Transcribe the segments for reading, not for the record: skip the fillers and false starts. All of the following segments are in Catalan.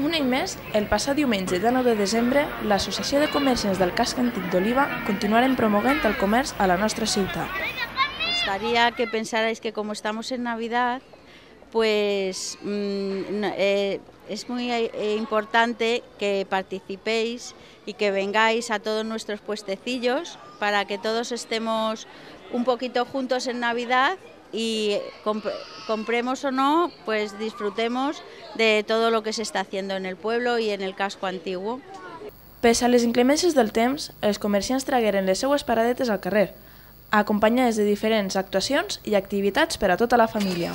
Un any més, el passat diumenge 9 de desembre, l'Associació de Comerciants del Casc Antic d'Oliva continuarem promovent el comerç a la nostra ciutat. Me gustaría que pensarais que como estamos en Navidad, pues es muy importante que participéis y que vengáis a todos nuestros puestecillos para que todos estemos un poquito juntos en Navidad y compremos o no, pues disfrutemos de todo lo que se está haciendo en el pueblo y en el casco antiguo. Pese a les inclemències del temps, els comerciants tragueren les seues paradetes al carrer, acompanyades de diferents actuacions i activitats per a tota la família.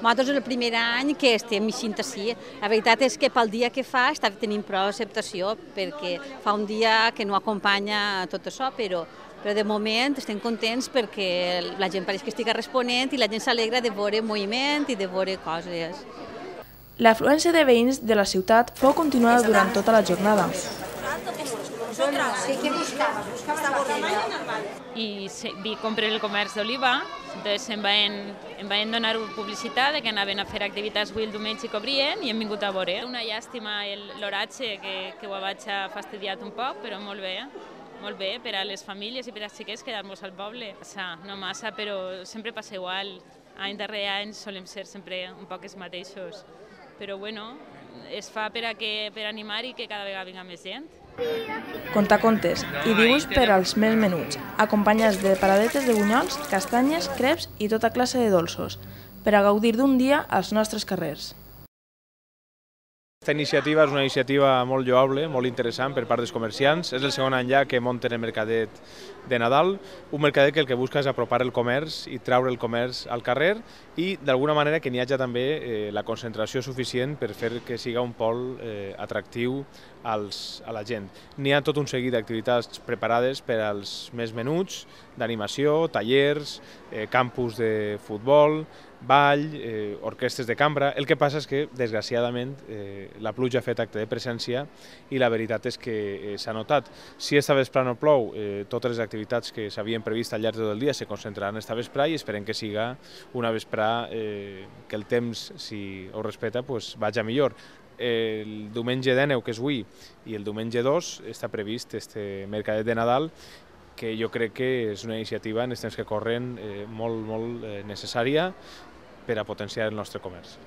Nosaltres és el primer any que estem així. La veritat és que pel dia que fa està tenint prou acceptació perquè fa un dia que no acompanya tot això, però de moment estem contents perquè la gent pareix que estigui responent i la gent s'alegra de veure moviment i de veure coses. L'afluència de veïns de la ciutat fou continuada durant tota la jornada. I vi comprar el comerç d'Oliva, doncs em van donar publicitat de que anaven a fer activitats avui el diumenge i que obrien i hem vingut a veure. Una llàstima l'horatge que ho vaig fastidiat un poc, però molt bé per a les famílies i per als xiquets quedar-nos al poble. No massa, però sempre passa igual. Any darrere any solem ser sempre un poc els mateixos. Però bueno, es fa per animar i que cada vegada vinga més gent. Contacontes i dibuix per als més menuts, acompanyats de paradetes de bunyols, castanyes, creps i tota classe de dolços, per a gaudir d'un dia als nostres carrers. Aquesta iniciativa és una iniciativa molt lloable, molt interessant per part dels comerciants. És el segon any ja que munten el mercadet de Nadal, un mercadet que el que busca és apropar el comerç i treure el comerç al carrer i d'alguna manera que n'hi hagi també la concentració suficient per fer que siga un pol atractiu a la gent. N'hi ha tot un seguit d'activitats preparades per als més menuts, d'animació, tallers, campus de futbol, ball, orquestres de cambra. El que passa és que, desgraciadament, la pluja ha fet acte de presència i la veritat és que s'ha notat. Si esta vesprà no plou, totes les activitats que s'havien previst al llarg del dia se concentraran esta vesprà i esperem que siga una vesprà que el temps, si ho respecta, vagi millor. El diumenge 19, que és avui, i el diumenge 2 està previst este mercadet de Nadal, que jo crec que és una iniciativa en els temps que corren molt necessària per a potenciar el nostre comerç.